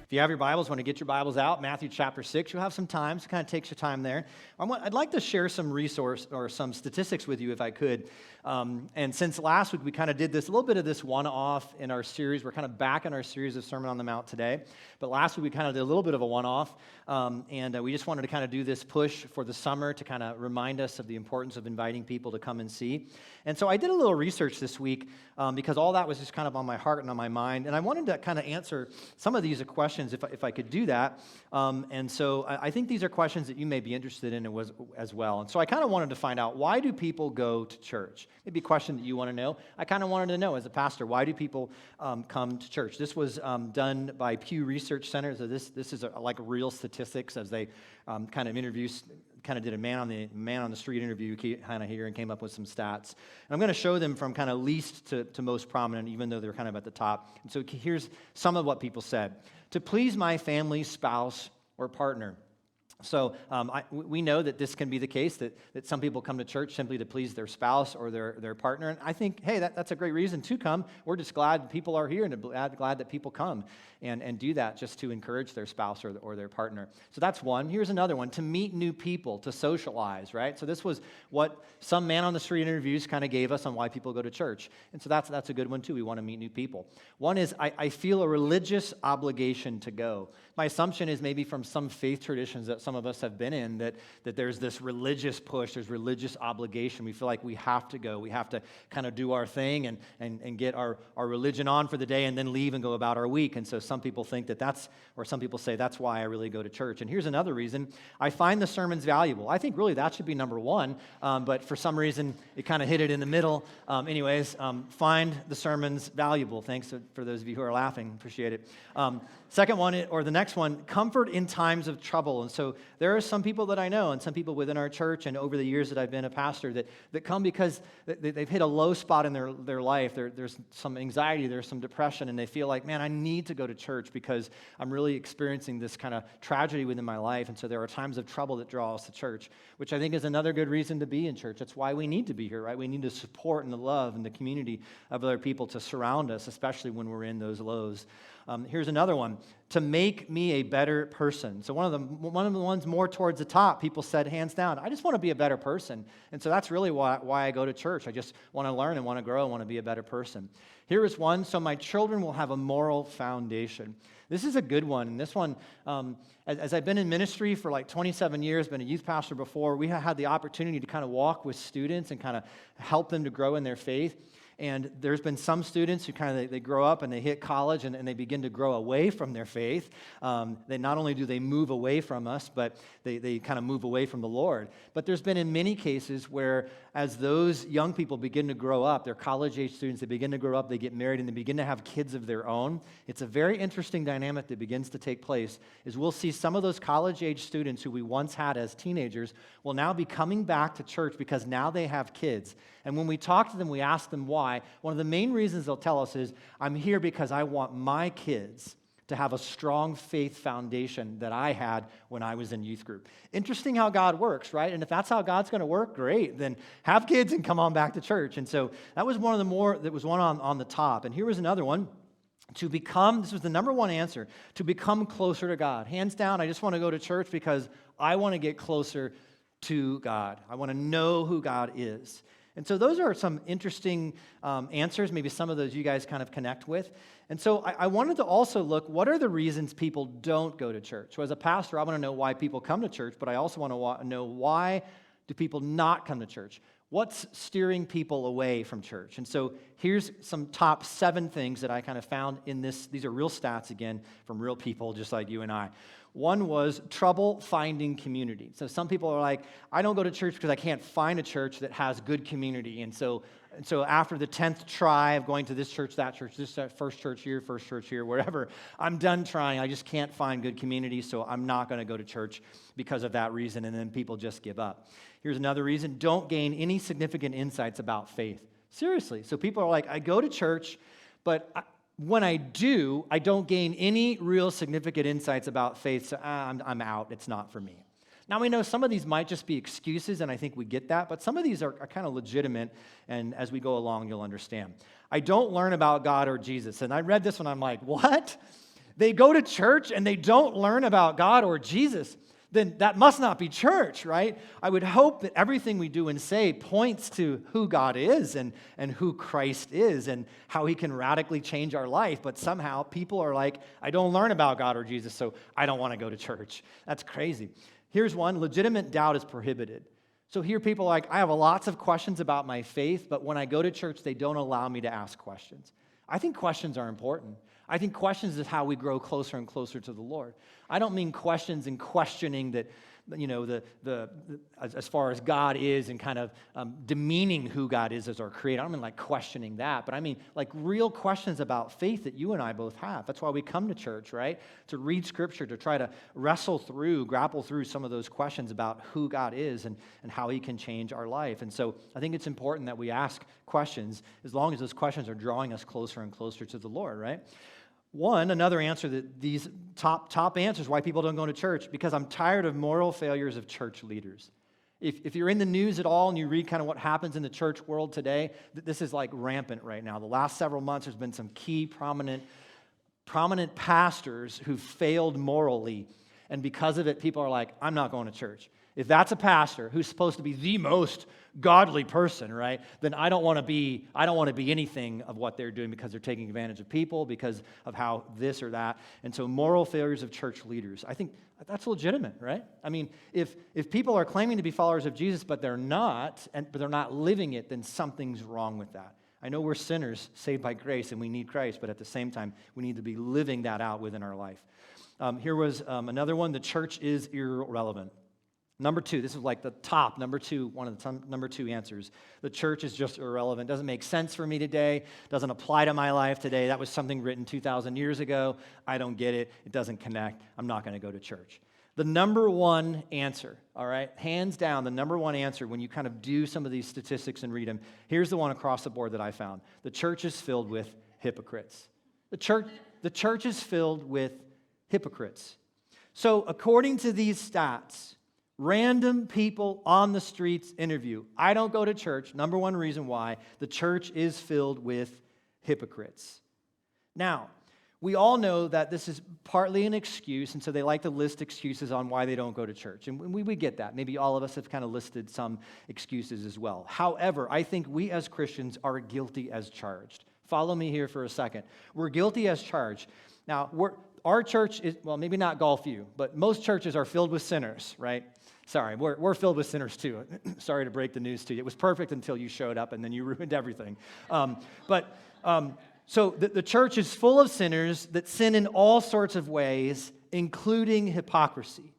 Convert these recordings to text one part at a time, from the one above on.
If you have your Bibles, want to get your Bibles out, Matthew chapter 6, you'll have some time, so it kind of takes your time there. I'd like to share some resource or some statistics with you if I could. And since last week we kind of did this, a little bit of this one-off in our series. We're kind of back in our series of Sermon on the Mount today. But last week we kind of did a little bit of a one-off, and we just wanted to kind of do this push for the summer to kind of remind us of the importance of inviting people to come and see. And so I did a little research this week because all that was just kind of on my heart and on my mind. And I wanted to kind of answer some of these questions if I could do that. And so I think these are questions that you may be interested in as well. And so I kind of wanted to find out, why do people go to church? Maybe a question that you want to know. I kind of wanted to know as a pastor, why do people come to church? This was done by Pew Research Center. So this is like real statistics as they kind of did a man on the street interview kind of here and came up with some stats. And I'm going to show them from kind of least to most prominent, even though they're kind of at the top. And so here's some of what people said. To please my family, spouse, or partner. So we know that this can be the case, that some people come to church simply to please their spouse or their partner. And I think, hey, that's a great reason to come. We're just glad people are here and glad that people come and do that just to encourage their spouse or their partner. So that's one. Here's another one, to meet new people, to socialize, right? So this was what some man on the street interviews kind of gave us on why people go to church. And so that's a good one too. We want to meet new people. One is, I feel a religious obligation to go. My assumption is maybe from some faith traditions that some of us have been in, that there's this religious push, there's religious obligation. We feel like we have to go. We have to kind of do our thing and get our religion on for the day and then leave and go about our week. And so some people think some people say that's why I really go to church. And here's another reason. I find the sermons valuable. I think really that should be number one, but for some reason it kind of hit it in the middle. Find the sermons valuable. Thanks for those of you who are laughing. Appreciate it. Second one, or the next one, comfort in times of trouble. And so there are some people that I know and some people within our church and over the years that I've been a pastor that come because they've hit a low spot in their life. There's some anxiety, there's some depression, and they feel like, man, I need to go to church because I'm really experiencing this kind of tragedy within my life. And so there are times of trouble that draw us to church, which I think is another good reason to be in church. That's why we need to be here, right? We need to support and the love and the community of other people to surround us, especially when we're in those lows. Here's another one, to make me a better person. So one of the ones more towards the top, people said hands down, I just want to be a better person. And so that's really why I go to church. I just want to learn and want to grow and want to be a better person. Here is one, so my children will have a moral foundation. This is a good one. And this one, as I've been in ministry for like 27 years, been a youth pastor before, we had the opportunity to kind of walk with students and kind of help them to grow in their faith. And there's been some students who they grow up and they hit college and they begin to grow away from their faith. They not only do they move away from us, but they kind of move away from the Lord. But there's been in many cases where as those young people begin to grow up, they're college-age students, they begin to grow up, they get married, and they begin to have kids of their own. It's a very interesting dynamic that begins to take place, is we'll see some of those college-age students who we once had as teenagers will now be coming back to church because now they have kids. And when we talk to them, we ask them why. One of the main reasons they'll tell us is, I'm here because I want my kids to have a strong faith foundation that I had when I was in youth group. Interesting how God works, right? And if that's how God's going to work, great. Then have kids and come on back to church. And so that was one on the top. And here was another one. This was the number one answer, to become closer to God. Hands down, I just want to go to church because I want to get closer to God. I want to know who God is. And so those are some interesting answers. Maybe some of those you guys kind of connect with. And so I wanted to also look, what are the reasons people don't go to church? So as a pastor, I want to know why people come to church, but I also want to know, why do people not come to church? What's steering people away from church? And so here's some top 7 things that I kind of found in this. These are real stats, again, from real people just like you and I. One was trouble finding community. So some people are like, I don't go to church because I can't find a church that has good community. And so after the 10th try of going to this church, that first church here, wherever, I'm done trying. I just can't find good community, so I'm not going to go to church because of that reason, and then people just give up. Here's another reason, don't gain any significant insights about faith. Seriously. So people are like, I go to church, but when I do, I don't gain any real significant insights about faith, so I'm out. It's not for me. Now, we know some of these might just be excuses, and I think we get that, but some of these are kind of legitimate, and as we go along, you'll understand. I don't learn about God or Jesus. And I read this one, I'm like, what? they go to church and they don't learn about God or Jesus, then that must not be church, right? I would hope that everything we do and say points to who God is and who Christ is and how he can radically change our life. But somehow people are like, I don't learn about God or Jesus, so I don't want to go to church. That's crazy. Here's one: legitimate doubt is prohibited. So here people are like, I have lots of questions about my faith, but when I go to church, they don't allow me to ask questions. I think questions are important. I think questions is how we grow closer and closer to the Lord. I don't mean questions and questioning that, as far as God is and kind of demeaning who God is as our creator. I don't mean like questioning that, but I mean like real questions about faith that you and I both have. That's why we come to church, right? To read Scripture, to try to grapple through some of those questions about who God is and how he can change our life. And so I think it's important that we ask questions as long as those questions are drawing us closer and closer to the Lord, right? Another answer that these top answers why people don't go to church, because I'm tired of moral failures of church leaders. If you're in the news at all and you read kind of what happens in the church world today, this is like rampant right now. The last several months, there's been some key prominent pastors who failed morally, and because of it, people are like, I'm not going to church. If that's a pastor who's supposed to be the most godly person, right, then I don't want to be anything of what they're doing because they're taking advantage of people, because of how this or that. And so moral failures of church leaders, I think that's legitimate, right? I mean, if people are claiming to be followers of Jesus, but they're not, but they're not living it, then something's wrong with that. I know we're sinners saved by grace and we need Christ, but at the same time, we need to be living that out within our life. Here was another one: the church is irrelevant. Number two, this is like the top, one of the number two answers. The church is just irrelevant. Doesn't make sense for me today. Doesn't apply to my life today. That was something written 2,000 years ago. I don't get it. It doesn't connect. I'm not going to go to church. The number one answer, all right, hands down, the number one answer when you kind of do some of these statistics and read them, here's the one across the board that I found. The church is filled with hypocrites. The church is filled with hypocrites. So according to these stats, random people on the streets interview, I don't go to church. Number one reason why: the church is filled with hypocrites. Now, we all know that this is partly an excuse, and so they like to list excuses on why they don't go to church. And we get that. Maybe all of us have kind of listed some excuses as well. However, I think we as Christians are guilty as charged. Follow me here for a second. We're guilty as charged. Now, our church is, well, maybe not Gulfview, but most churches are filled with sinners, right? Sorry, we're filled with sinners too. Sorry to break the news to you. It was perfect until you showed up and then you ruined everything. So the church is full of sinners that sin in all sorts of ways, including hypocrisy.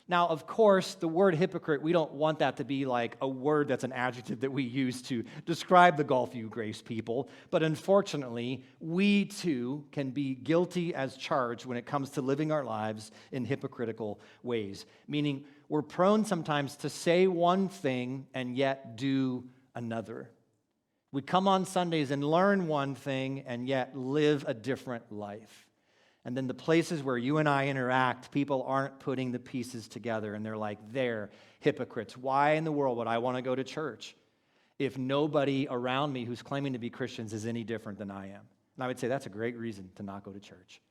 Now, of course, the word hypocrite, we don't want that to be like a word that's an adjective that we use to describe the Gulfview Grace people. But unfortunately, we too can be guilty as charged when it comes to living our lives in hypocritical ways. Meaning, we're prone sometimes to say one thing and yet do another. We come on Sundays and learn one thing and yet live a different life. And then the places where you and I interact, people aren't putting the pieces together, and they're like, they're hypocrites. Why in the world would I want to go to church if nobody around me who's claiming to be Christians is any different than I am? And I would say that's a great reason to not go to church.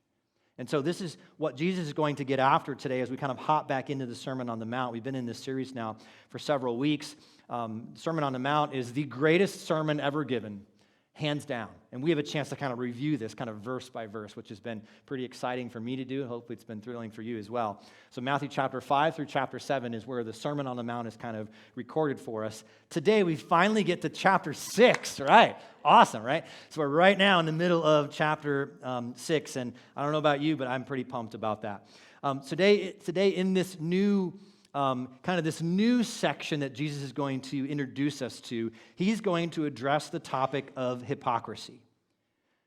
And so this is what Jesus is going to get after today as we kind of hop back into the Sermon on the Mount. We've been in this series now for several weeks. Sermon on the Mount is the greatest sermon ever given, hands down. And we have a chance to kind of review this kind of verse by verse, which has been pretty exciting for me to do. Hopefully it's been thrilling for you as well. So Matthew chapter 5 through chapter 7 is where the Sermon on the Mount is kind of recorded for us. Today we finally get to chapter 6, right? Awesome, right? So we're right now in the middle of chapter 6, and I don't know about you, but I'm pretty pumped about that. Today in this new this new section that Jesus is going to introduce us to, he's going to address the topic of hypocrisy.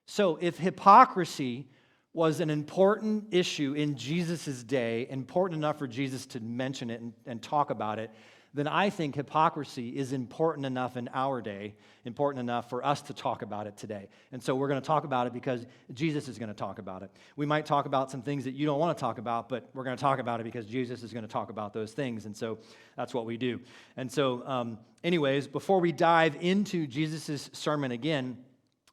So if hypocrisy was an important issue in Jesus' day, important enough for Jesus to mention it and talk about it, then I think hypocrisy is important enough in our day, important enough for us to talk about it today. And so we're going to talk about it because Jesus is going to talk about it. We might talk about some things that you don't want to talk about, but we're going to talk about it because Jesus is going to talk about those things. And so that's what we do. And so anyways, before we dive into Jesus' sermon again,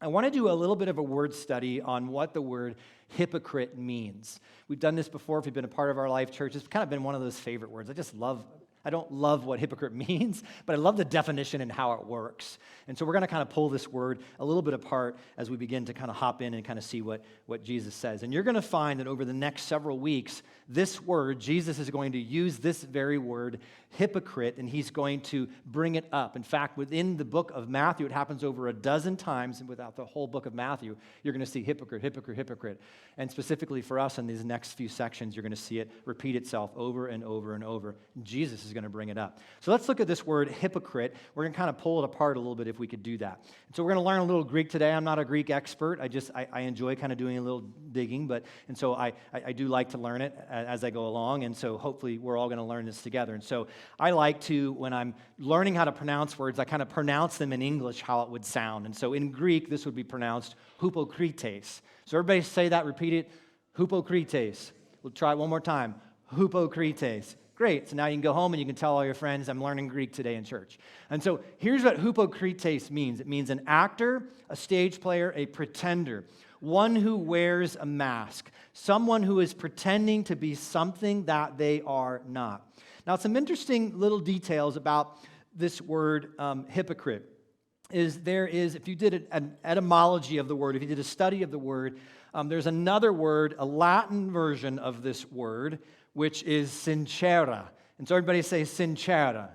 I want to do a little bit of a word study on what the word hypocrite means. We've done this before if you've been a part of our life church. It's kind of been one of those favorite words. I don't love what hypocrite means, but I love the definition and how it works. And so we're going to kind of pull this word a little bit apart as we begin to kind of hop in and kind of see what Jesus says. And you're going to find that over the next several weeks, this word, Jesus is going to use this very word, hypocrite, and he's going to bring it up. In fact, within the book of Matthew, it happens over a dozen times, and without the whole book of Matthew, you're going to see hypocrite, hypocrite, hypocrite. And specifically for us in these next few sections, you're going to see it repeat itself over and over and over. Jesus is going to bring it up. So let's look at this word hypocrite. We're going to kind of pull it apart a little bit if we could do that. And so we're going to learn a little Greek today. I'm not a Greek expert. I enjoy kind of doing a little digging, and so I do like to learn it as I go along, and so hopefully we're all going to learn this together. And so I like to, when I'm learning how to pronounce words, I kind of pronounce them in English how it would sound. And so in Greek, this would be pronounced hypokrites. So everybody say that, repeat it, hypokrites. We'll try it one more time, hypokrites. Great, so now you can go home and you can tell all your friends, I'm learning Greek today in church. And so here's what hypokrites means. It means an actor, a stage player, a pretender, one who wears a mask, someone who is pretending to be something that they are not. Now, some interesting little details about this word hypocrite is if you did an etymology of the word, if you did a study of the word, there's another word, a Latin version of this word, which is sincera. And so everybody say sincera.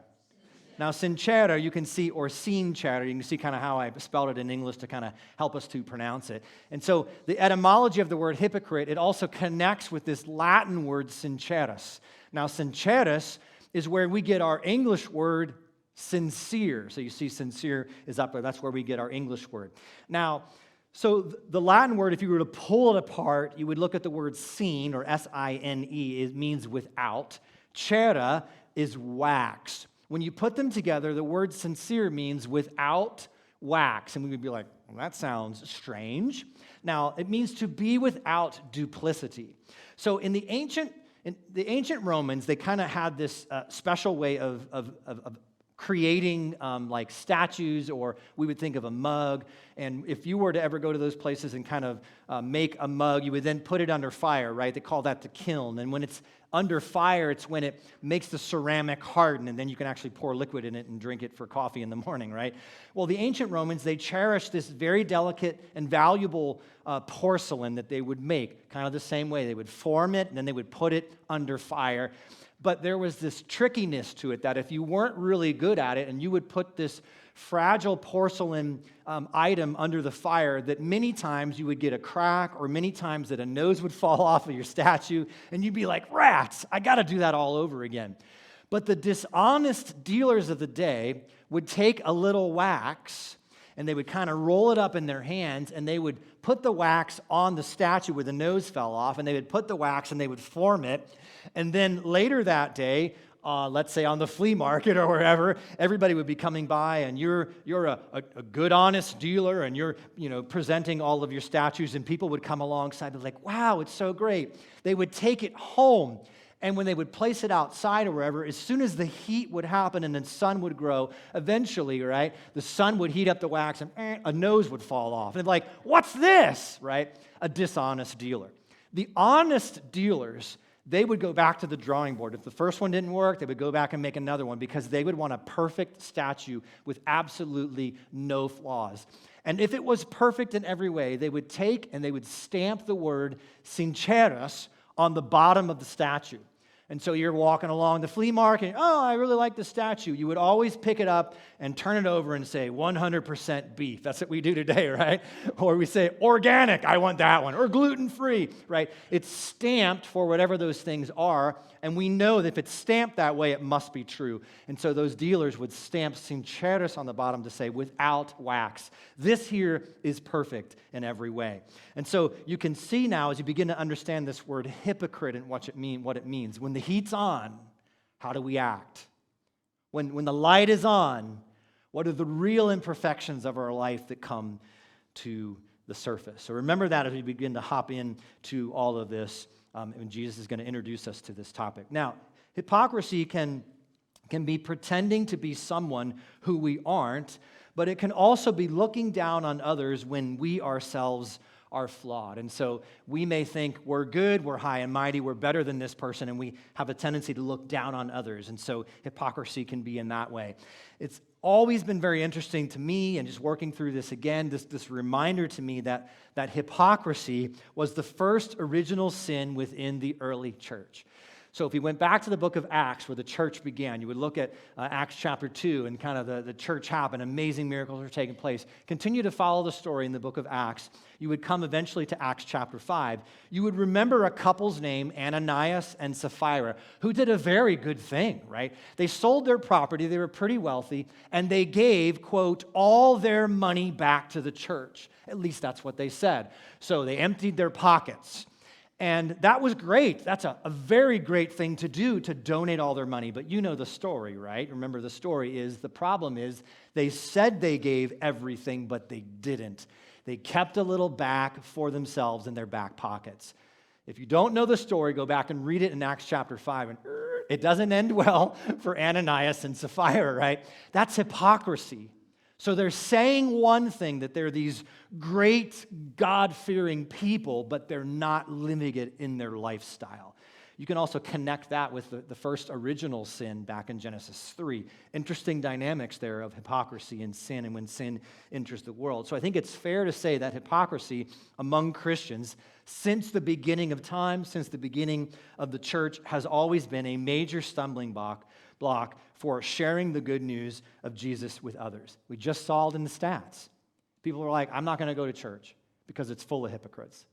Now, sincera, you can see, or sincera, you can see kind of how I spelled it in English to kind of help us to pronounce it. And so the etymology of the word hypocrite, it also connects with this Latin word sincerus. Now, sincerus is where we get our English word sincere. So you see sincere is up there. That's where we get our English word. Now, so the Latin word, if you were to pull it apart, you would look at the word sine, or S-I-N-E. It means without. Cera is wax. When you put them together, the word sincere means without wax. And we would be like, well, that sounds strange. Now, it means to be without duplicity. So in the ancient Romans, they kind of had this special way of creating like statues, or we would think of a mug. And if you were to ever go to those places and kind of make a mug, you would then put it under fire, right? They call that the kiln. And when it's under fire, it's when it makes the ceramic harden, and then you can actually pour liquid in it and drink it for coffee in the morning, right? Well, the ancient Romans, they cherished this very delicate and valuable porcelain that they would make, kind of the same way. They would form it, and then they would put it under fire. But there was this trickiness to it that if you weren't really good at it and you would put this fragile porcelain item under the fire, that many times you would get a crack, or many times that a nose would fall off of your statue, and you'd be like, rats, I got to do that all over again. But the dishonest dealers of the day would take a little wax, and they would kind of roll it up in their hands, and they would put the wax on the statue where the nose fell off, and they would put the wax and they would form it. And then later that day, let's say on the flea market or wherever, everybody would be coming by, and you're a good, honest dealer, and you're presenting all of your statues, and people would come alongside and be like, wow, it's so great. They would take it home, and when they would place it outside or wherever, as soon as the heat would happen and the sun would grow, eventually, right, the sun would heat up the wax, and a nose would fall off. And like, what's this, right? A dishonest dealer. The honest dealers, they would go back to the drawing board. If the first one didn't work, they would go back and make another one, because they would want a perfect statue with absolutely no flaws. And if it was perfect in every way, they would take and they would stamp the word sincerus on the bottom of the statue. And so you're walking along the flea market, oh, I really like the statue. You would always pick it up and turn it over and say 100% beef. That's what we do today, right? Or we say organic, I want that one. Or gluten-free, right? It's stamped for whatever those things are, and we know that if it's stamped that way, it must be true. And so those dealers would stamp sincerus on the bottom to say without wax. This here is perfect in every way. And so you can see now as you begin to understand this word hypocrite and what it means. When the heat's on, how do we act? When the light is on, what are the real imperfections of our life that come to the surface? So remember that as we begin to hop into all of this, and Jesus is going to introduce us to this topic. Now, hypocrisy can be pretending to be someone who we aren't, but it can also be looking down on others when we ourselves are flawed. And so we may think we're good, we're high and mighty, we're better than this person, and we have a tendency to look down on others. And so hypocrisy can be in that way. It's always been very interesting to me, and just working through this again, this reminder to me that hypocrisy was the first original sin within the early church. So if we went back to the book of Acts where the church began, you would look at Acts chapter 2 and kind of the church happened, amazing miracles were taking place. Continue to follow the story in the book of Acts. You would come eventually to Acts chapter 5. You would remember a couple's name, Ananias and Sapphira, who did a very good thing, right? They sold their property, they were pretty wealthy, and they gave, quote, all their money back to the church. At least that's what they said. So they emptied their pockets. And that was great. That's a very great thing to do, to donate all their money. But you know the story, right? Remember, the story is, the problem is they said they gave everything, but they didn't. They kept a little back for themselves in their back pockets. If you don't know the story, go back and read it in Acts chapter 5. And it doesn't end well for Ananias and Sapphira, right? That's hypocrisy. So they're saying one thing, that they're these great God-fearing people, but they're not living it in their lifestyle. You can also connect that with the first original sin back in Genesis 3. Interesting dynamics there of hypocrisy and sin, and when sin enters the world. So I think it's fair to say that hypocrisy among Christians, since the beginning of time, since the beginning of the church, has always been a major stumbling block for sharing the good news of Jesus with others. We just saw it in the stats. People are like, I'm not going to go to church because it's full of hypocrites.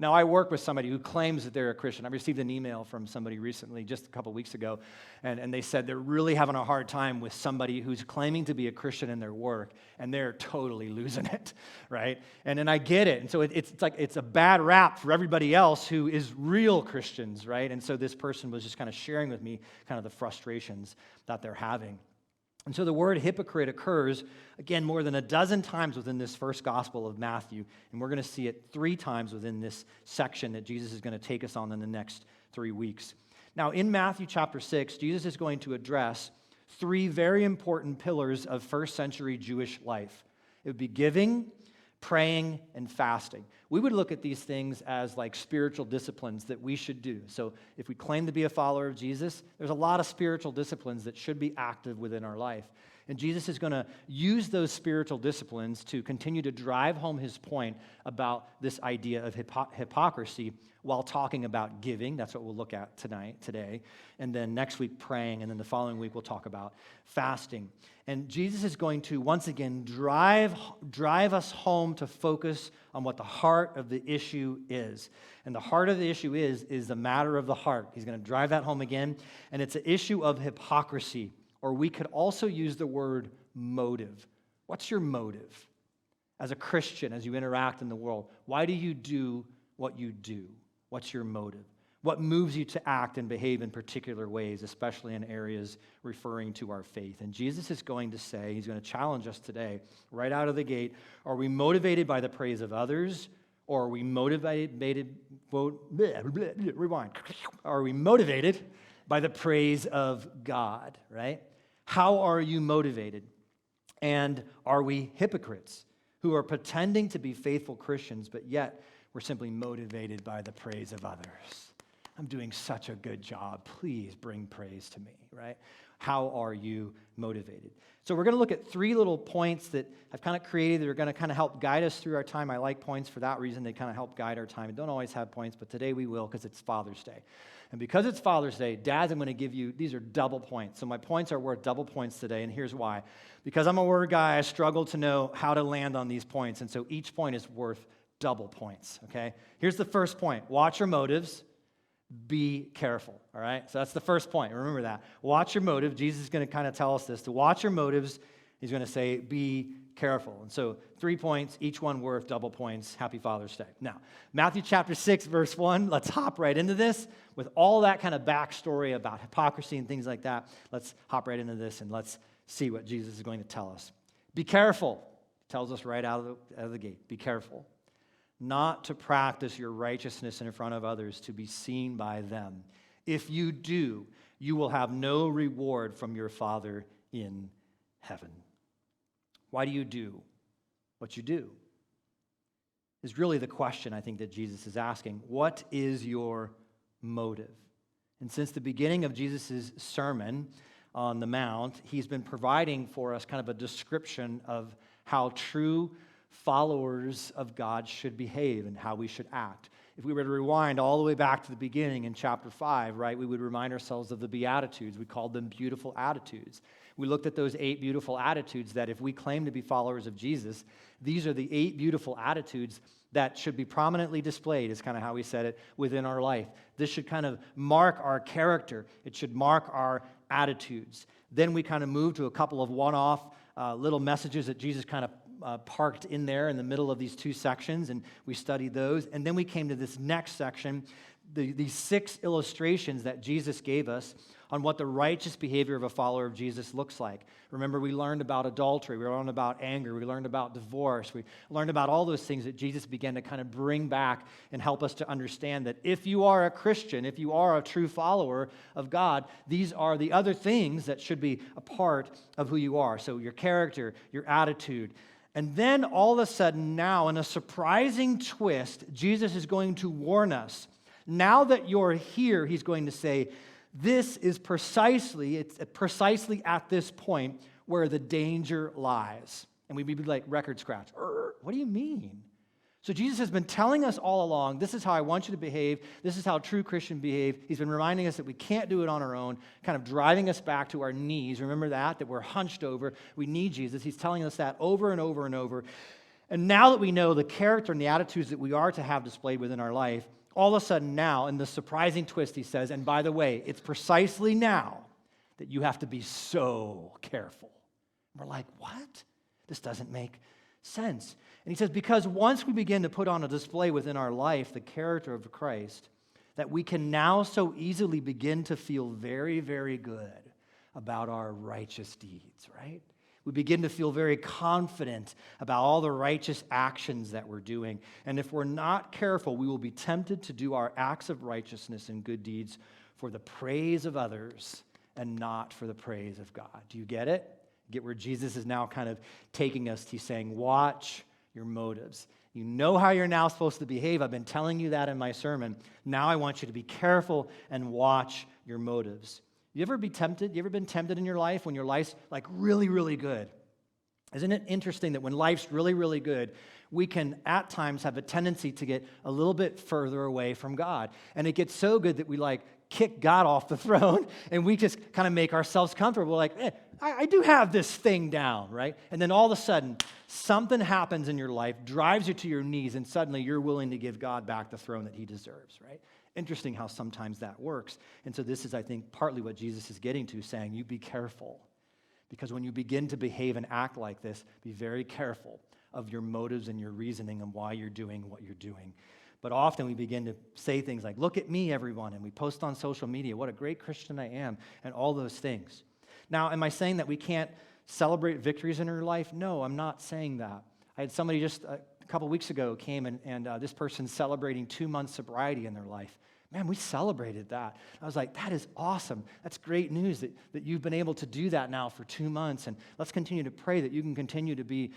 Now, I work with somebody who claims that they're a Christian. I received an email from somebody recently, just a couple weeks ago, and they said they're really having a hard time with somebody who's claiming to be a Christian in their work, and they're totally losing it, right? And I get it. And so it's like it's a bad rap for everybody else who is real Christians, right? And so this person was just kind of sharing with me kind of the frustrations that they're having. And so the word hypocrite occurs, again, more than a dozen times within this first gospel of Matthew, and we're going to see it 3 times within this section that Jesus is going to take us on in the next 3 weeks. Now, in Matthew chapter 6, Jesus is going to address 3 very important pillars of first century Jewish life. It would be giving, praying, and fasting. We would look at these things as like spiritual disciplines that we should do. So if we claim to be a follower of Jesus, there's a lot of spiritual disciplines that should be active within our life. And Jesus is going to use those spiritual disciplines to continue to drive home his point about this idea of hypocrisy while talking about giving. That's what we'll look at today. And then next week, praying. And then the following week, we'll talk about fasting. And Jesus is going to, once again, drive us home to focus on what the heart of the issue is. And the heart of the issue is the matter of the heart. He's going to drive that home again. And it's an issue of hypocrisy. Or we could also use the word motive. What's your motive as a Christian, as you interact in the world? Why do you do what you do? What's your motive? What moves you to act and behave in particular ways, especially in areas referring to our faith? And Jesus is going to say, he's going to challenge us today, right out of the gate, are we motivated by the praise of others, or are we motivated, rewind, are we motivated by the praise of God, right? How are you motivated? And are we hypocrites who are pretending to be faithful Christians, but yet we're simply motivated by the praise of others? I'm doing such a good job. Please bring praise to me, right? How are you motivated? So we're going to look at 3 little points that I've kind of created that are going to kind of help guide us through our time. I like points for that reason. They kind of help guide our time. I don't always have points, but today we will because it's Father's Day. And because it's Father's Day, dads, I'm going to give you, these are double points. So my points are worth double points today, and here's why. Because I'm a word guy, I struggle to know how to land on these points, and so each point is worth double points, okay? Here's the first point. Watch your motives. Be careful, all right? So that's the first point. Remember that. Watch your motive. Jesus is going to kind of tell us this. To watch your motives, he's going to say, be careful. And so 3 points, each one worth double points. Happy Father's Day. Now, Matthew chapter 6, verse 1, let's hop right into this. With all that kind of backstory about hypocrisy and things like that, let's hop right into this and let's see what Jesus is going to tell us. Be careful. He tells us right out of the gate. Be careful not to practice your righteousness in front of others to be seen by them. If you do, you will have no reward from your Father in heaven. Why do you do what you do? Is really the question I think that Jesus is asking. What is your motive? And since the beginning of Jesus' sermon on the Mount, he's been providing for us kind of a description of how true followers of God should behave and how we should act. If we were to rewind all the way back to the beginning in chapter 5, right, we would remind ourselves of the Beatitudes. We called them beautiful attitudes. We looked at those 8 beautiful attitudes that if we claim to be followers of Jesus, these are the 8 beautiful attitudes that should be prominently displayed, is kind of how we said it, within our life. This should kind of mark our character. It should mark our attitudes. Then we kind of moved to a couple of one-off little messages that Jesus kind of parked in there in the middle of these 2 sections, and we studied those. And then we came to this next section, these 6 illustrations that Jesus gave us on what the righteous behavior of a follower of Jesus looks like. Remember, we learned about adultery, we learned about anger, we learned about divorce, we learned about all those things that Jesus began to kind of bring back and help us to understand that if you are a Christian, if you are a true follower of God, these are the other things that should be a part of who you are. So your character, your attitude. And then all of a sudden now, in a surprising twist, Jesus is going to warn us. Now that you're here, he's going to say, it's precisely at this point where the danger lies. And we'd be like, record scratch. What do you mean? So Jesus has been telling us all along, this is how I want you to behave. This is how true Christians behave. He's been reminding us that we can't do it on our own, kind of driving us back to our knees. Remember that we're hunched over. We need Jesus. He's telling us that over and over and over. And now that we know the character and the attitudes that we are to have displayed within our life, all of a sudden now, in the surprising twist, he says, and by the way, it's precisely now that you have to be so careful. And we're like, what? This doesn't make sense. And he says, because once we begin to put on a display within our life the character of Christ, that we can now so easily begin to feel very, very good about our righteous deeds, right? We begin to feel very confident about all the righteous actions that we're doing. And if we're not careful, we will be tempted to do our acts of righteousness and good deeds for the praise of others and not for the praise of God. Do you get it? Get where Jesus is now kind of taking us. He's saying, watch your motives. You know how you're now supposed to behave. I've been telling you that in my sermon. Now I want you to be careful and watch your motives. You ever be tempted? You ever been tempted in your life when your life's like really, really good? Isn't it interesting that when life's really, really good, we can at times have a tendency to get a little bit further away from God. And it gets so good that we like kick God off the throne and we just kind of make ourselves comfortable. Like, I do have this thing down, right? And then all of a sudden, something happens in your life, drives you to your knees, and suddenly you're willing to give God back the throne that he deserves, right? Interesting how sometimes that works. And so this is, I think, partly what Jesus is getting to, saying, you be careful. Because when you begin to behave and act like this, be very careful of your motives and your reasoning and why you're doing what you're doing. But often we begin to say things like, look at me, everyone, and we post on social media, what a great Christian I am, and all those things. Now, am I saying that we can't celebrate victories in our life? No, I'm not saying that. I had somebody just a couple weeks ago came and this person's celebrating 2 months sobriety in their life. Man, we celebrated that. I was like, that is awesome. That's great news that you've been able to do that now for 2 months. And let's continue to pray that you can continue to be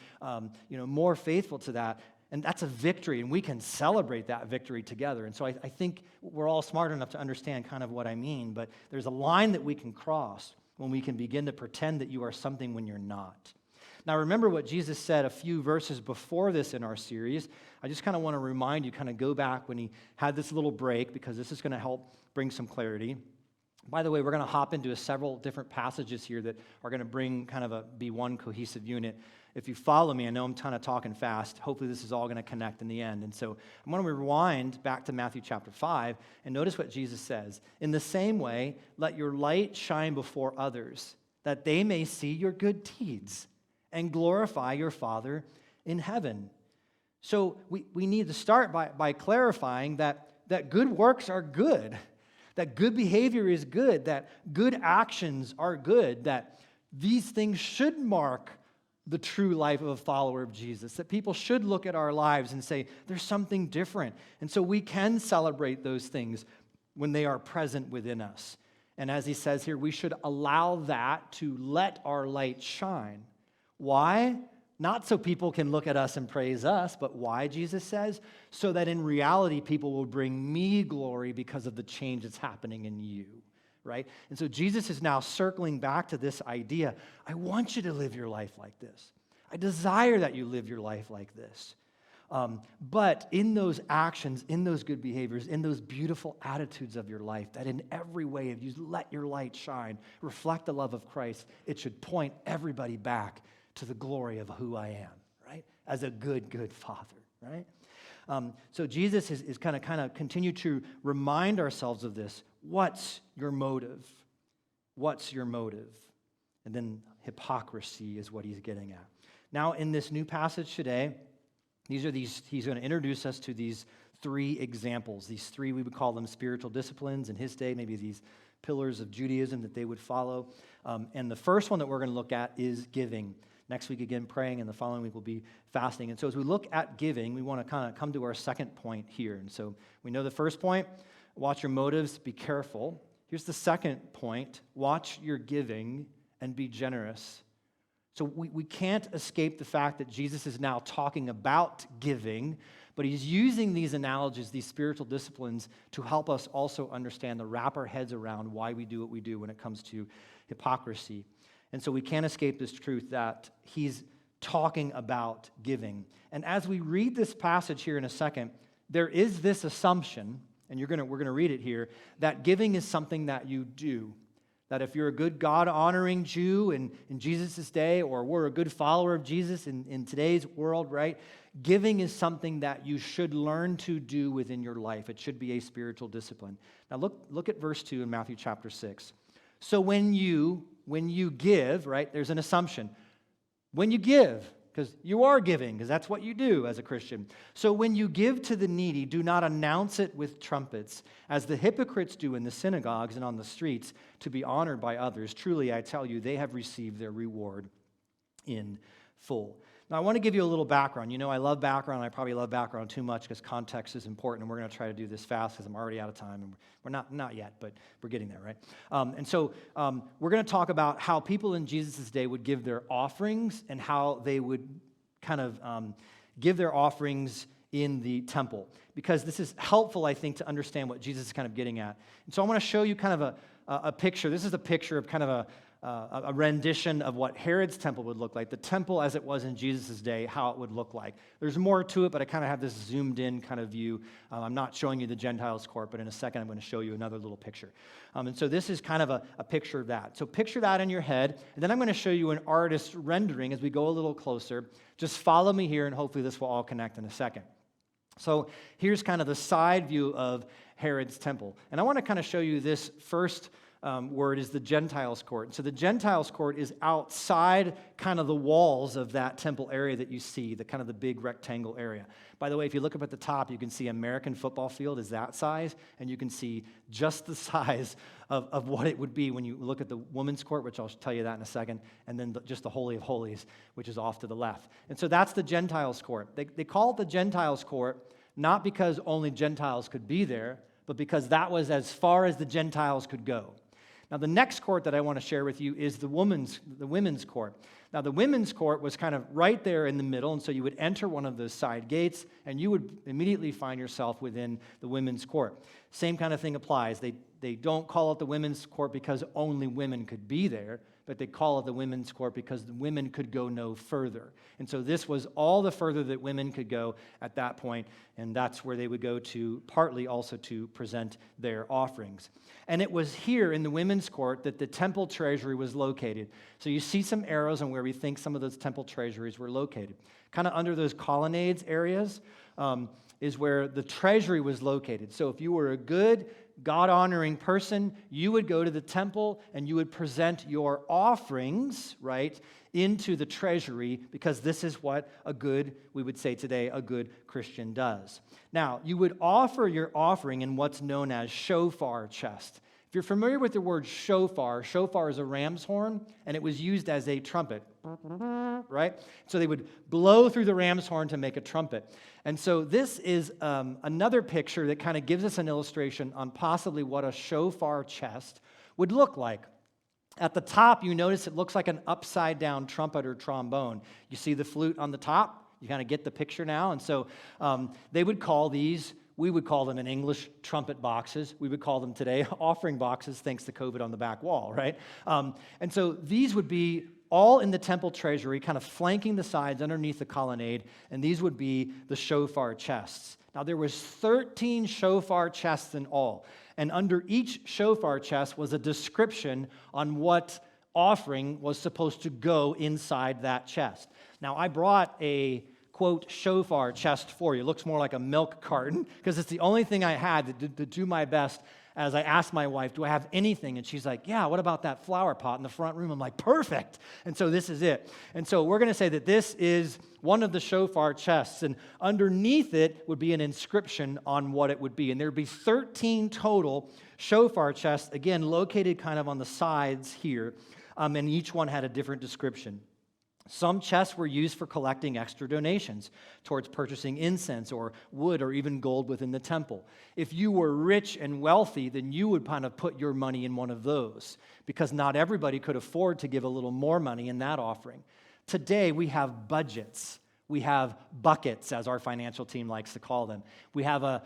more faithful to that. And that's a victory, and we can celebrate that victory together. And so I think we're all smart enough to understand kind of what I mean. But there's a line that we can cross when we can begin to pretend that you are something when you're not. Now, remember what Jesus said a few verses before this in our series. I just kind of want to remind you, kind of go back when he had this little break, because this is going to help bring some clarity. By the way, we're going to hop into several different passages here that are going to bring kind of be one cohesive unit. If you follow me, I know I'm kind of talking fast. Hopefully this is all going to connect in the end. And so I'm going to rewind back to Matthew chapter 5 and notice what Jesus says. In the same way, let your light shine before others, that they may see your good deeds and glorify your Father in heaven. So we need to start by clarifying that good works are good, that good behavior is good, that good actions are good, that these things should mark the true life of a follower of Jesus, that people should look at our lives and say, there's something different. And so we can celebrate those things when they are present within us. And as he says here, we should allow that to let our light shine. Why? Not so people can look at us and praise us, but why, Jesus says? So that in reality, people will bring me glory because of the change that's happening in you, right? And so Jesus is now circling back to this idea. I want you to live your life like this. I desire that you live your life like this. But in those actions, in those good behaviors, in those beautiful attitudes of your life, that in every way, if you let your light shine, reflect the love of Christ, it should point everybody back to the glory of who I am, right? As a good, good Father, right? So Jesus is kind of continue to remind ourselves of this. What's your motive? What's your motive? And then hypocrisy is what he's getting at. Now, in this new passage today, he's going to introduce us to these three examples, these three, we would call them spiritual disciplines in his day, maybe these pillars of Judaism that they would follow. And the first one that we're going to look at is giving. Next week, again, praying, and the following week will be fasting. And so as we look at giving, we want to kind of come to our second point here. And so we know the first point, watch your motives, be careful. Here's the second point, watch your giving and be generous. So we can't escape the fact that Jesus is now talking about giving, but he's using these analogies, these spiritual disciplines, to help us also understand, to wrap our heads around why we do what we do when it comes to hypocrisy. And so we can't escape this truth that he's talking about giving. And as we read this passage here in a second, there is this assumption, and we're going to read it here, that giving is something that you do. That if you're a good God-honoring Jew in Jesus' day, or we're a good follower of Jesus in today's world, right? Giving is something that you should learn to do within your life. It should be a spiritual discipline. Now look at verse 2 in Matthew chapter 6. So when you give, right, there's an assumption. When you give, because you are giving, because that's what you do as a Christian. So when you give to the needy, do not announce it with trumpets, as the hypocrites do in the synagogues and on the streets, to be honored by others. Truly, I tell you, they have received their reward in full. Now, I want to give you a little background. You know, I love background. I probably love background too much because context is important, and we're going to try to do this fast because I'm already out of time, and we're not yet, but we're getting there, right? And so we're going to talk about how people in Jesus' day would give their offerings and how they would kind of give their offerings in the temple, because this is helpful, I think, to understand what Jesus is kind of getting at. And so I want to show you kind of a picture. This is a picture of kind of a rendition of what Herod's temple would look like, the temple as it was in Jesus' day, how it would look like. There's more to it, but I kind of have this zoomed in kind of view. I'm not showing you the Gentiles' court, but in a second I'm going to show you another little picture. And so this is kind of a picture of that. So picture that in your head, and then I'm going to show you an artist's rendering as we go a little closer. Just follow me here, and hopefully this will all connect in a second. So here's kind of the side view of Herod's temple. And I want to kind of show you this first word is the Gentiles' court. So the Gentiles' court is outside kind of the walls of that temple area that you see, the kind of the big rectangle area. By the way, if you look up at the top, you can see American football field is that size, and you can see just the size of what it would be when you look at the women's court, which I'll tell you that in a second, and then just the Holy of Holies, which is off to the left. And so that's the Gentiles' court. They call it the Gentiles' court not because only Gentiles could be there, but because that was as far as the Gentiles could go. Now, the next court that I want to share with you is the women's court. Now, the women's court was kind of right there in the middle, and so you would enter one of those side gates, and you would immediately find yourself within the women's court. Same kind of thing applies. They don't call it the women's court because only women could be there, but they call it the women's court because the women could go no further. And so this was all the further that women could go at that point, and that's where they would go to, partly also to present their offerings. And it was here in the women's court that the temple treasury was located. So you see some arrows on where we think some of those temple treasuries were located. Kind of under those colonnades areas is where the treasury was located. So if you were a good, God-honoring person, you would go to the temple and you would present your offerings, right, into the treasury, because this is what we would say today, a good Christian does. Now, you would offer your offering in what's known as shofar chest. If you're familiar with the word shofar is a ram's horn, and it was used as a trumpet, right? So they would blow through the ram's horn to make a trumpet. And so this is another picture that kind of gives us an illustration on possibly what a shofar chest would look like. At the top, you notice it looks like an upside-down trumpet or trombone. You see the flute on the top? You kind of get the picture now. And so they would call these, we would call them in English, trumpet boxes. We would call them today offering boxes, thanks to COVID on the back wall, right? And so these would be all in the temple treasury, kind of flanking the sides underneath the colonnade, and these would be the shofar chests. Now, there was 13 shofar chests in all, and under each shofar chest was a description on what offering was supposed to go inside that chest. Now, I brought a, quote, shofar chest for you. It looks more like a milk carton, because it's the only thing I had to do my best as I asked my wife, do I have anything? And she's like, yeah, what about that flower pot in the front room? I'm like, perfect. And so this is it. And so we're going to say that this is one of the shofar chests, and underneath it would be an inscription on what it would be. And there would be 13 total shofar chests, again, located kind of on the sides here, and each one had a different description. Some chests were used for collecting extra donations towards purchasing incense or wood or even gold within the temple. If you were rich and wealthy, then you would kind of put your money in one of those, because not everybody could afford to give a little more money in that offering. Today, we have budgets. We have buckets, as our financial team likes to call them. We have a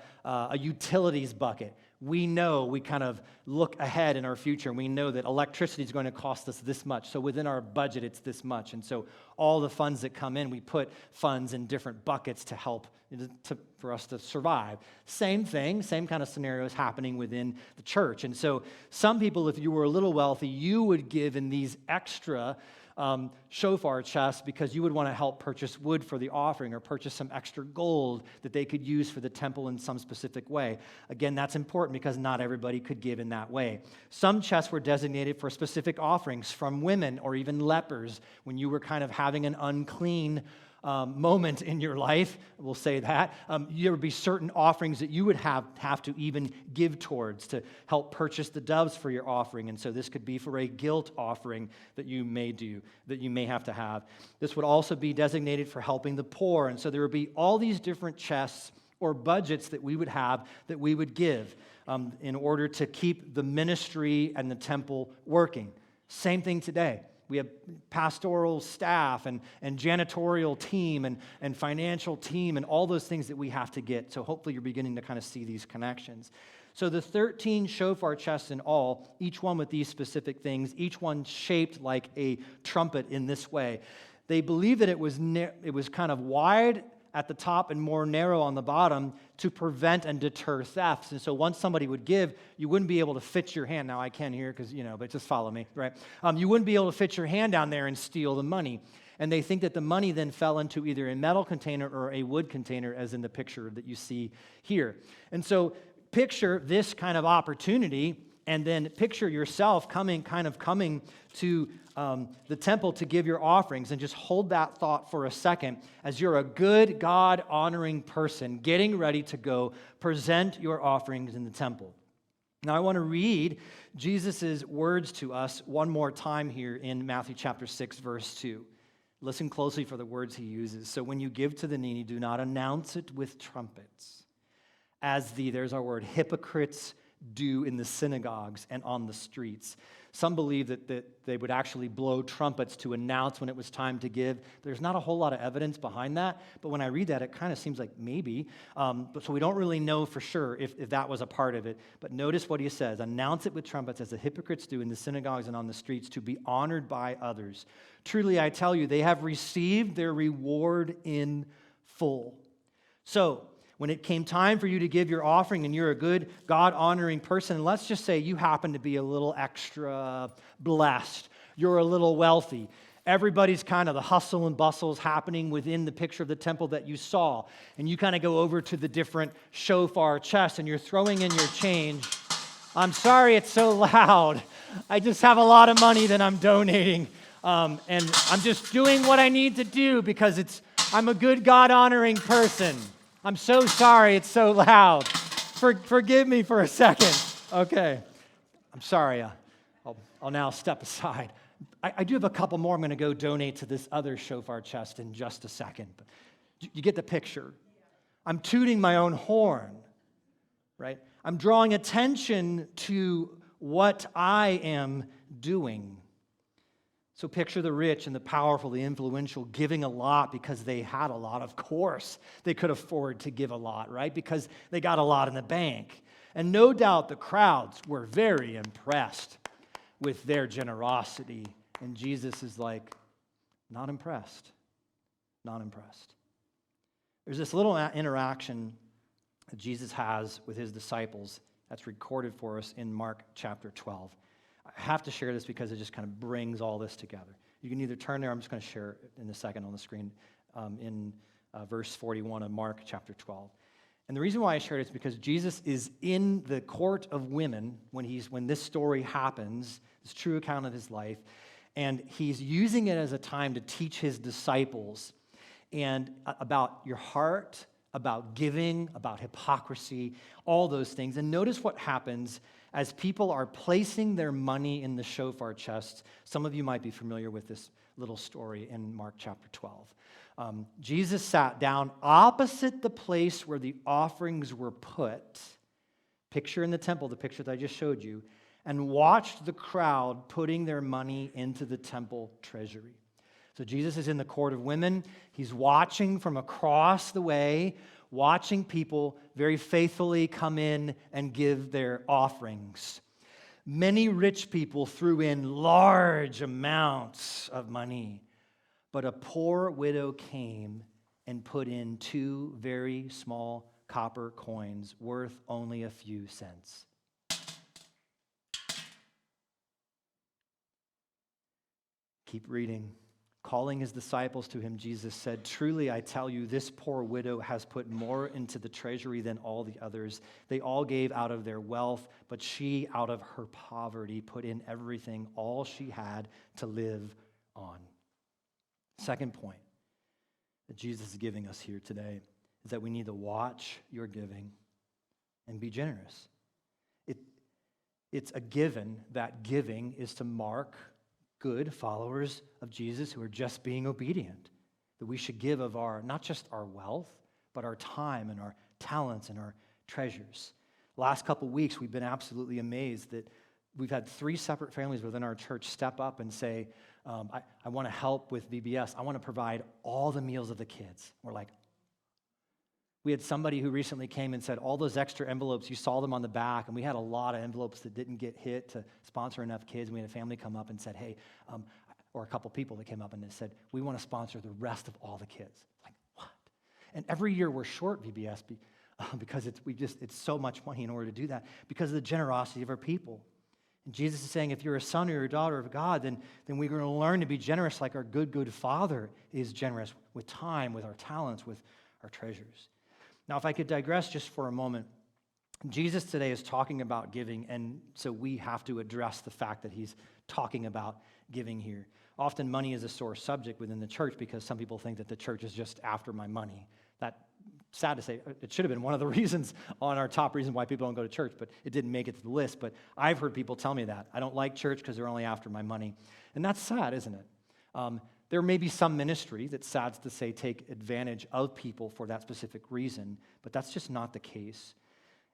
utilities bucket. We know, we kind of look ahead in our future, and we know that electricity is going to cost us this much. So within our budget, it's this much. And so all the funds that come in, we put funds in different buckets to help for us to survive. Same thing, same kind of scenarios happening within the church. And so some people, if you were a little wealthy, you would give in these extra shofar chests because you would want to help purchase wood for the offering or purchase some extra gold that they could use for the temple in some specific way. Again, that's important because not everybody could give in that way. Some chests were designated for specific offerings from women or even lepers when you were kind of having an unclean moment in your life, we'll say that, there would be certain offerings that you would have to even give towards to help purchase the doves for your offering. And so this could be for a guilt offering that you may do, that you may have to have. This would also be designated for helping the poor. And so there would be all these different chests or budgets that we would have that we would give in order to keep the ministry and the temple working. Same thing today. We have pastoral staff and janitorial team and financial team and all those things that we have to get. So hopefully you're beginning to kind of see these connections. So the 13 shofar chests in all, each one with these specific things, each one shaped like a trumpet in this way. They believe that it was kind of wide at the top and more narrow on the bottom to prevent and deter thefts. And so once somebody would give, you wouldn't be able to fit your hand. Now I can here because, but just follow me, right? You wouldn't be able to fit your hand down there and steal the money. And they think that the money then fell into either a metal container or a wood container, as in the picture that you see here. And so picture this kind of opportunity, and then picture yourself coming to the temple to give your offerings, and just hold that thought for a second as you're a good, God-honoring person getting ready to go present your offerings in the temple. Now, I want to read Jesus' words to us one more time here in Matthew chapter 6, verse 2. Listen closely for the words he uses. So when you give to the needy, do not announce it with trumpets, as there's our word, hypocrites do in the synagogues and on the streets. Some believe that they would actually blow trumpets to announce when it was time to give. There's not a whole lot of evidence behind that, but when I read that, it kind of seems like maybe. But so we don't really know for sure if that was a part of it. But notice what he says. Announce it with trumpets as the hypocrites do in the synagogues and on the streets to be honored by others. Truly, I tell you, they have received their reward in full. So, when it came time for you to give your offering and you're a good, God-honoring person, and let's just say you happen to be a little extra blessed, you're a little wealthy, everybody's kind of the hustle and bustle is happening within the picture of the temple that you saw, and you kind of go over to the different shofar chests and you're throwing in your change. I'm sorry it's so loud. I just have a lot of money that I'm donating, and I'm just doing what I need to do because I'm a good, God-honoring person. I'm so sorry it's so loud. Forgive me for a second. Okay. I'm sorry. I'll now step aside. I do have a couple more I'm going to go donate to this other shofar chest in just a second. But you get the picture. I'm tooting my own horn, right? I'm drawing attention to what I am doing. So picture the rich and the powerful, the influential giving a lot because they had a lot. Of course, they could afford to give a lot, right? Because they got a lot in the bank. And no doubt the crowds were very impressed with their generosity. And Jesus is like, not impressed. Not impressed. There's this little interaction that Jesus has with his disciples that's recorded for us in Mark chapter 12. I have to share this because it just kind of brings all this together. You can either turn there, I'm just going to share it in a second on the screen, in verse 41 of Mark chapter 12. And the reason why I shared it is because Jesus is in the court of women when this story happens, this true account of his life, and he's using it as a time to teach his disciples and about your heart, about giving, about hypocrisy, all those things. And notice what happens as people are placing their money in the shofar chests. Some of you might be familiar with this little story in Mark chapter 12. Jesus sat down opposite the place where the offerings were put, picture in the temple, the picture that I just showed you, and watched the crowd putting their money into the temple treasury. So Jesus is in the court of women. He's watching from across the way, watching people very faithfully come in and give their offerings. Many rich people threw in large amounts of money, but a poor widow came and put in 2 very small copper coins worth only a few cents. Keep reading. Calling his disciples to him, Jesus said, "Truly I tell you, this poor widow has put more into the treasury than all the others. They all gave out of their wealth, but she, out of her poverty, put in everything, all she had to live on." Second point that Jesus is giving us here today is that we need to watch your giving and be generous. It's a given that giving is to mark good followers of Jesus who are just being obedient, that we should give of not just our wealth, but our time and our talents and our treasures. Last couple weeks, we've been absolutely amazed that we've had 3 separate families within our church step up and say, I want to help with VBS. I want to provide all the meals of the kids. We're like, we had somebody who recently came and said, all those extra envelopes, you saw them on the back, and we had a lot of envelopes that didn't get hit to sponsor enough kids. We had a family come up and said, hey, or a couple people that came up and they said, we want to sponsor the rest of all the kids. Like, what? And every year we're short VBS because it's so much money in order to do that because of the generosity of our people. And Jesus is saying, if you're a son or a daughter of God, then we're going to learn to be generous like our good Father is generous with time, with our talents, with our treasures. Now, if I could digress just for a moment, Jesus today is talking about giving, and so we have to address the fact that he's talking about giving here. Often money is a sore subject within the church because some people think that the church is just after my money. Sad to say, it should have been one of the reasons on our top reasons why people don't go to church, but it didn't make it to the list. But I've heard people tell me that. I don't like church because they're only after my money. And that's sad, isn't it? There may be some ministry that's sad to say take advantage of people for that specific reason, but that's just not the case.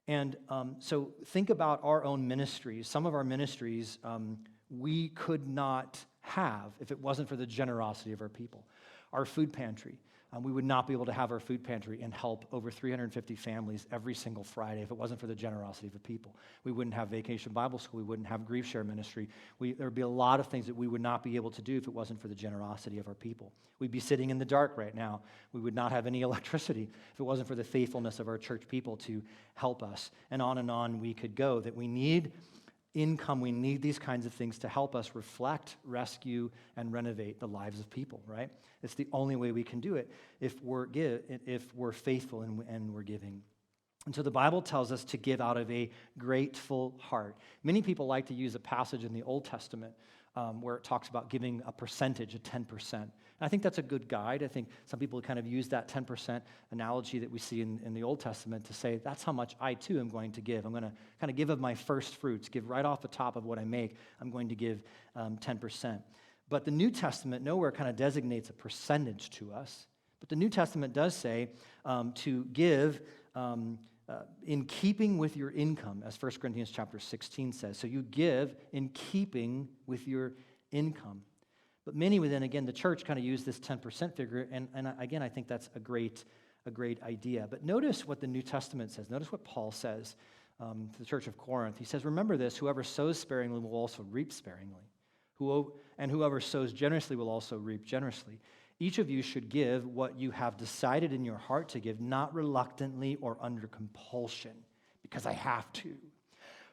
And so think about our own ministries. Some of our ministries we could not have if it wasn't for the generosity of our people. Our food pantry. We would not be able to have our food pantry and help over 350 families every single Friday if it wasn't for the generosity of the people. We wouldn't have Vacation Bible School. We wouldn't have Grief Share Ministry. There would be a lot of things that we would not be able to do if it wasn't for the generosity of our people. We'd be sitting in the dark right now. We would not have any electricity if it wasn't for the faithfulness of our church people to help us. And on we could go, that we need income, we need these kinds of things to help us reflect, rescue, and renovate the lives of people, right? It's the only way we can do it if we're faithful and we're giving. And so the Bible tells us to give out of a grateful heart. Many people like to use a passage in the Old Testament where it talks about giving a percentage, a 10%. And I think that's a good guide. I think some people kind of use that 10% analogy that we see in the Old Testament to say, that's how much I too am going to give. I'm going to kind of give of my first fruits, give right off the top of what I make. I'm going to give 10%. But the New Testament nowhere kind of designates a percentage to us. But the New Testament does say to give in keeping with your income, as 1 Corinthians chapter 16 says. So you give in keeping with your income. But many within, again, the church kind of use this 10% figure, and again, I think that's a great idea. But notice what the New Testament says. Notice what Paul says to the church of Corinth. He says, remember this, whoever sows sparingly will also reap sparingly. And whoever sows generously will also reap generously. Each of you should give what you have decided in your heart to give, not reluctantly or under compulsion, because I have to.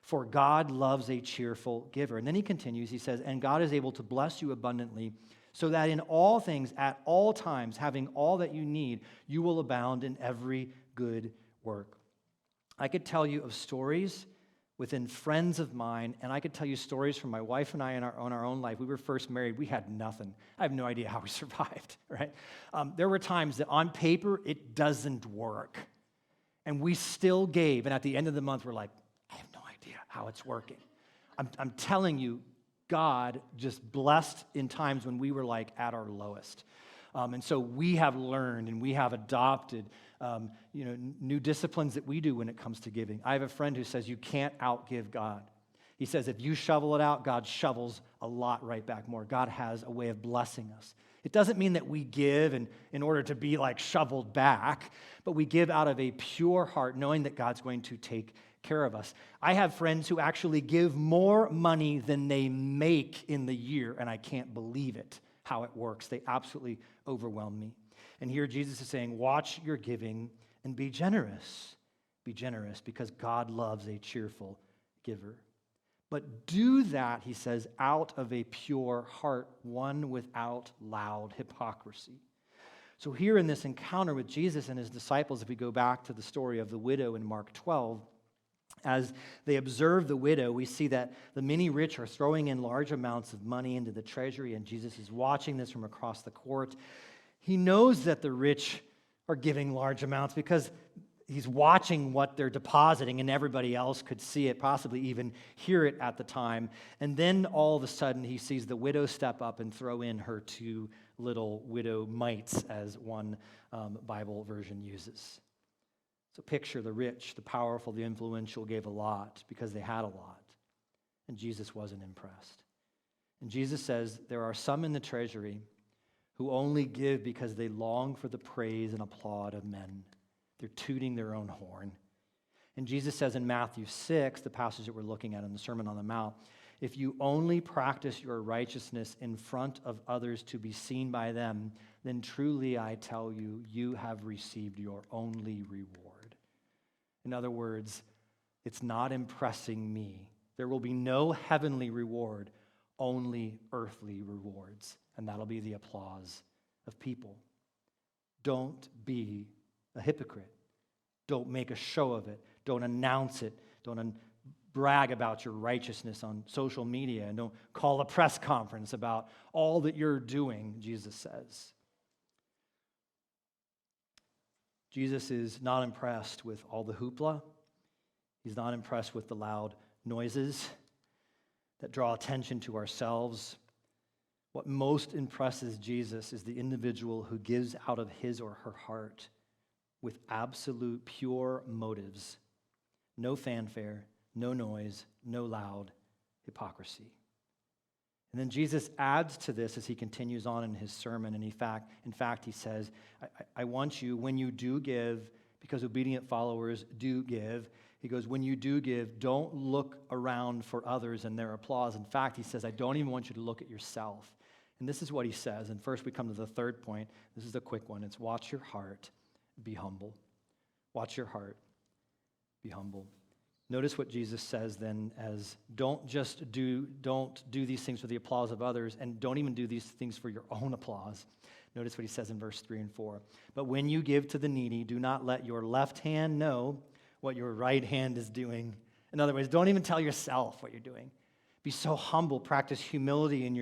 For God loves a cheerful giver. And then he continues, he says, and God is able to bless you abundantly, so that in all things, at all times, having all that you need, you will abound in every good work. I could tell you of stories within friends of mine, and I could tell you stories from my wife and I in our own life. We were first married. We had nothing. I have no idea how we survived, right? There were times that on paper, it doesn't work. And we still gave, and at the end of the month, we're like, I have no idea how it's working. I'm telling you, God just blessed in times when we were like at our lowest. And so we have learned and we have adopted new disciplines that we do when it comes to giving. I have a friend who says you can't outgive God. He says if you shovel it out, God shovels a lot right back more. God has a way of blessing us. It doesn't mean that we give in order to be like shoveled back, but we give out of a pure heart, knowing that God's going to take care of us. I have friends who actually give more money than they make in the year, and I can't believe it, how it works. They absolutely overwhelm me. And here Jesus is saying, watch your giving and be generous. Be generous because God loves a cheerful giver. But do that, he says, out of a pure heart, one without loud hypocrisy. So here in this encounter with Jesus and his disciples, if we go back to the story of the widow in Mark 12, as they observe the widow, we see that the many rich are throwing in large amounts of money into the treasury, and Jesus is watching this from across the court. He knows that the rich are giving large amounts because he's watching what they're depositing, and everybody else could see it, possibly even hear it at the time. And then all of a sudden, he sees the widow step up and throw in her 2 little widow mites, as one Bible version uses. So picture the rich, the powerful, the influential gave a lot because they had a lot. And Jesus wasn't impressed. And Jesus says there are some in the treasury who only give because they long for the praise and applaud of men. They're tooting their own horn. And Jesus says in Matthew 6, the passage that we're looking at in the Sermon on the Mount, if you only practice your righteousness in front of others to be seen by them, then truly I tell you, you have received your only reward. In other words, it's not impressing me. There will be no heavenly reward, only earthly rewards. And that'll be the applause of people. Don't be a hypocrite. Don't make a show of it. Don't announce it. Don't brag about your righteousness on social media. And don't call a press conference about all that you're doing, Jesus says. Jesus is not impressed with all the hoopla. He's not impressed with the loud noises that draw attention to ourselves. What most impresses Jesus is the individual who gives out of his or her heart with absolute pure motives. No fanfare, no noise, no loud hypocrisy. And then Jesus adds to this as he continues on in his sermon. And in fact, he says, I want you, when you do give, because obedient followers do give, he goes, when you do give, don't look around for others and their applause. In fact, he says, I don't even want you to look at yourself. And this is what he says. And first we come to the third point. This is the quick one. It's watch your heart, be humble. Watch your heart, be humble. Notice what Jesus says then as don't do these things for the applause of others, and don't even do these things for your own applause. Notice what he says in verse 3 and 4. But when you give to the needy, do not let your left hand know what your right hand is doing. In other words, don't even tell yourself what you're doing. Be so humble. Practice humility in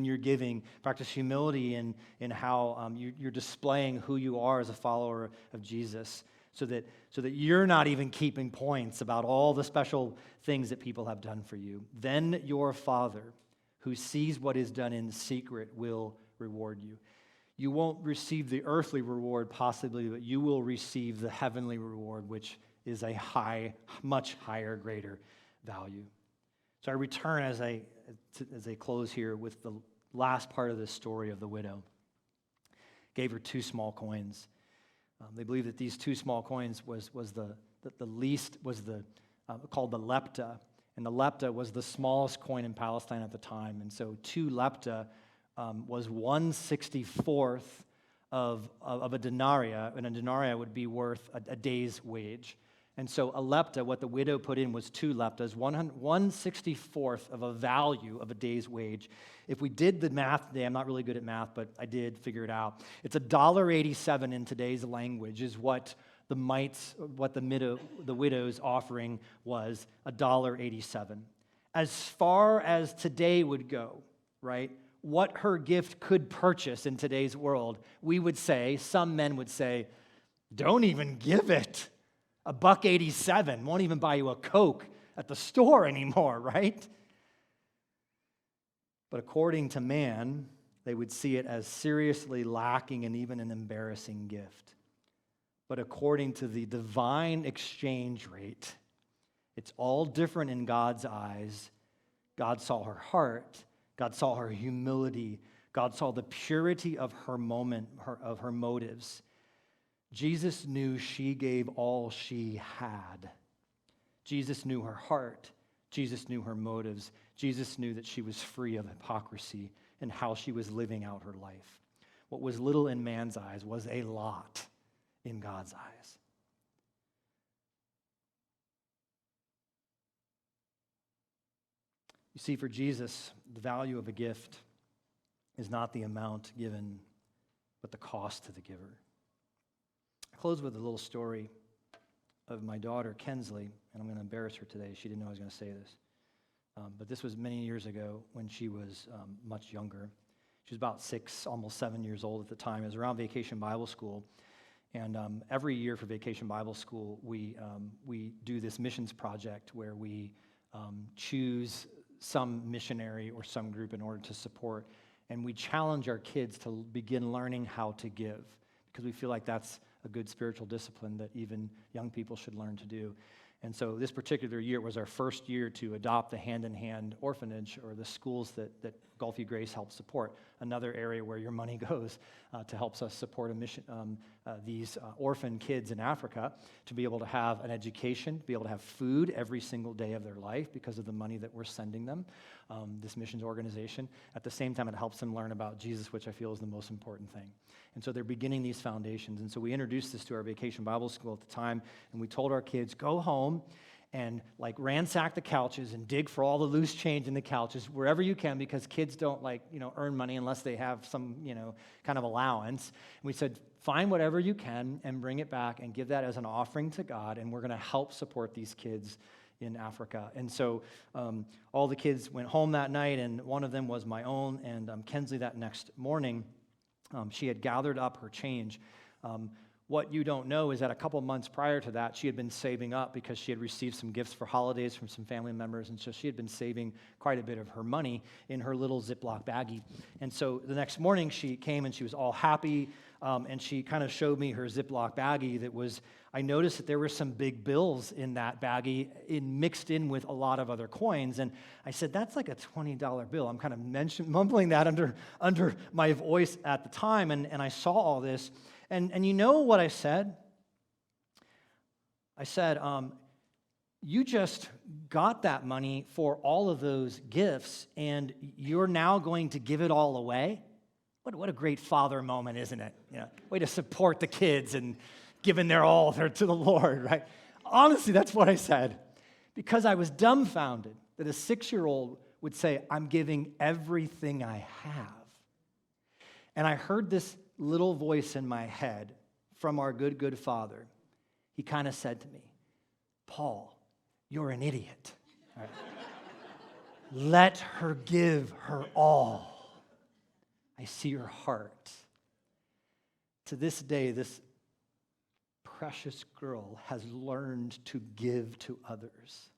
your giving. Practice humility in how you're displaying who you are as a follower of Jesus. So that you're not even keeping points about all the special things that people have done for you. Then your Father, who sees what is done in secret, will reward you. You won't receive the earthly reward possibly, but you will receive the heavenly reward, which is a much higher, greater value. So I return as I close here with the last part of this story of the widow. Gave her 2 small coins. They believe that these 2 small coins was the least, was called the lepta. And the lepta was the smallest coin in Palestine at the time. And so 2 lepta was 1/64th of a denarii, and a denarii would be worth a day's wage. And so a lepta, what the widow put in was 2 leptas, 1/64th of a value of a day's wage. If we did the math today, I'm not really good at math, but I did figure it out. It's $1.87 in today's language is what the widow's offering was, $1.87. As far as today would go, right, what her gift could purchase in today's world, we would say, some men would say, don't even give it. $1.87 won't even buy you a Coke at the store anymore, right? But according to man, they would see it as seriously lacking and even an embarrassing gift. But according to the divine exchange rate, it's all different in God's eyes. God saw her heart. God saw her humility. God saw the purity of her of her motives. Jesus knew she gave all she had. Jesus knew her heart. Jesus knew her motives. Jesus knew that she was free of hypocrisy and how she was living out her life. What was little in man's eyes was a lot in God's eyes. You see, for Jesus, the value of a gift is not the amount given, but the cost to the giver. I close with a little story of my daughter, Kensley, and I'm going to embarrass her today. She didn't know I was going to say this. But this was many years ago when she was much younger. She was about 6, almost 7 years old at the time. It was around Vacation Bible School. And every year for Vacation Bible School, we do this missions project where we choose some missionary or some group in order to support. And we challenge our kids to begin learning how to give, because we feel like that's a good spiritual discipline that even young people should learn to do. And so this particular year was our first year to adopt the hand-in-hand orphanage, or the schools that Gulfview Grace helps support, another area where your money goes to help us support a mission, these orphan kids in Africa, to be able to have an education, to be able to have food every single day of their life because of the money that we're sending them, this missions organization. At the same time, it helps them learn about Jesus, which I feel is the most important thing. And so they're beginning these foundations. And so we introduced this to our Vacation Bible School at the time, and we told our kids, go home and ransack the couches and dig for all the loose change in the couches wherever you can, because kids don't earn money unless they have some kind of allowance. And we said, find whatever you can and bring it back and give that as an offering to God, and we're going to help support these kids in Africa. And so all the kids went home that night, and one of them was my own, and Kensley that next morning, she had gathered up her change. What you don't know is that a couple months prior to that, she had been saving up because she had received some gifts for holidays from some family members, and so she had been saving quite a bit of her money in her little Ziploc baggie. And so the next morning, she came and she was all happy, and she kind of showed me her Ziploc baggie that was, I noticed that there were some big bills in that baggie mixed in with a lot of other coins, and I said, that's like a $20 bill. I'm kind of mumbling that under my voice at the time, and I saw all this. And you know what I said? I said, you just got that money for all of those gifts, and you're now going to give it all away? What a great father moment, isn't it? Way to support the kids and giving their all to the Lord, right? Honestly, that's what I said, because I was dumbfounded that a 6-year-old would say, I'm giving everything I have. And I heard this little voice in my head from our good Father. He kind of said to me, Paul, you're an idiot. Right? Let her give her all. I see her heart. To this day, this precious girl has learned to give to others.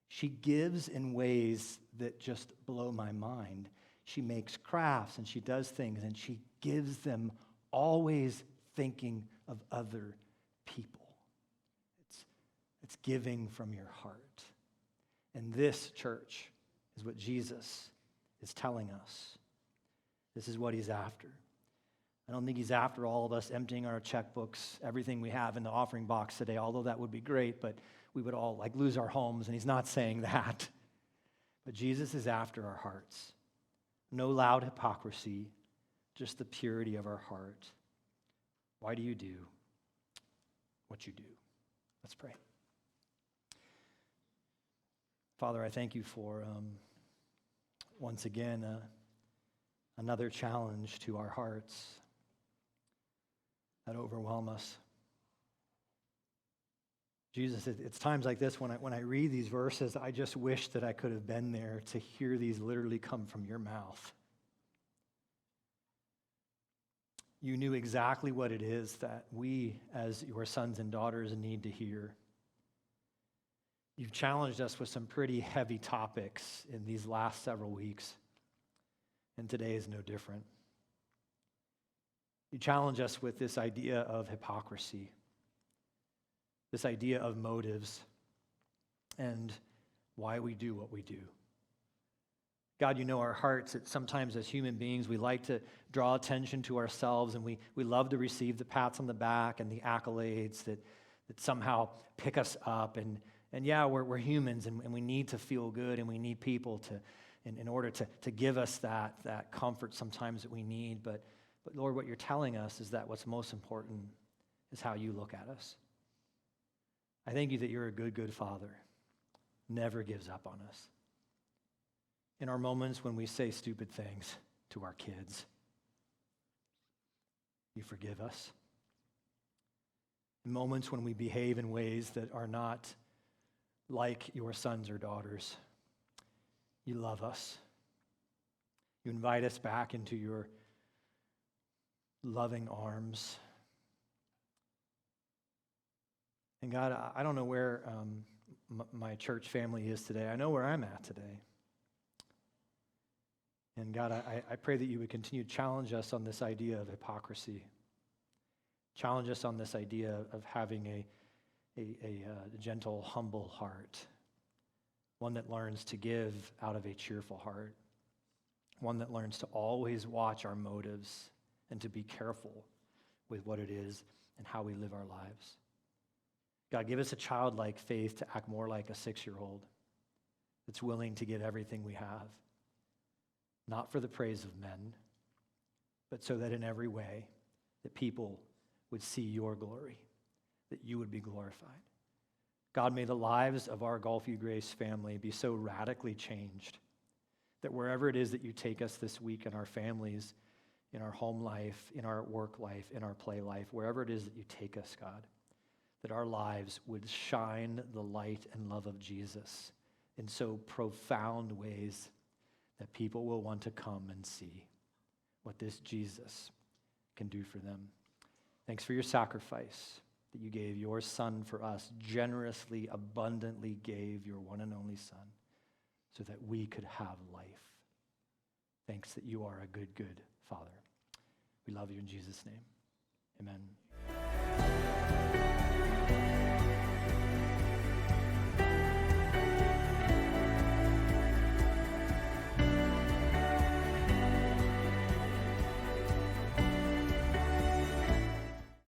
She gives in ways that just blow my mind. She makes crafts and she does things, and she gives them always thinking of other people. It's giving from your heart. And this, church, is what Jesus is telling us. This is what he's after. I don't think he's after all of us emptying our checkbooks, everything we have in the offering box today, although that would be great, but we would all lose our homes, and he's not saying that. But Jesus is after our hearts. No loud hypocrisy, just the purity of our heart. Why do you do what you do? Let's pray. Father, I thank you for, once again, another challenge to our hearts that overwhelm us. Jesus, it's times like this when I read these verses, I just wish that I could have been there to hear these literally come from your mouth. You knew exactly what it is that we, as your sons and daughters, need to hear. You've challenged us with some pretty heavy topics in these last several weeks, and today is no different. You challenge us with this idea of hypocrisy, this idea of motives, and why we do what we do. God, you know our hearts, that sometimes as human beings, we like to draw attention to ourselves, and we love to receive the pats on the back and the accolades that somehow pick us up. And yeah, we're humans, and we need to feel good, and we need people in order to give us that comfort sometimes that we need. But Lord, what you're telling us is that what's most important is how you look at us. I thank you that you're a good Father, never gives up on us. In our moments when we say stupid things to our kids, you forgive us. In moments when we behave in ways that are not like your sons or daughters, you love us. You invite us back into your loving arms. And God, I don't know where my church family is today. I know where I'm at today. And God, I pray that you would continue to challenge us on this idea of hypocrisy. Challenge us on this idea of having a gentle, humble heart. One that learns to give out of a cheerful heart. One that learns to always watch our motives and to be careful with what it is and how we live our lives. God, give us a childlike faith to act more like a 6-year-old that's willing to give everything we have. Not for the praise of men, but so that in every way that people would see your glory, that you would be glorified. God, may the lives of our Gulfview Grace family be so radically changed that wherever it is that you take us this week in our families, in our home life, in our work life, in our play life, wherever it is that you take us, God, that our lives would shine the light and love of Jesus in so profound ways that people will want to come and see what this Jesus can do for them. Thanks for your sacrifice, that you gave your Son for us, generously, abundantly gave your one and only Son so that we could have life. Thanks that you are a good Father. We love you in Jesus' name. Amen.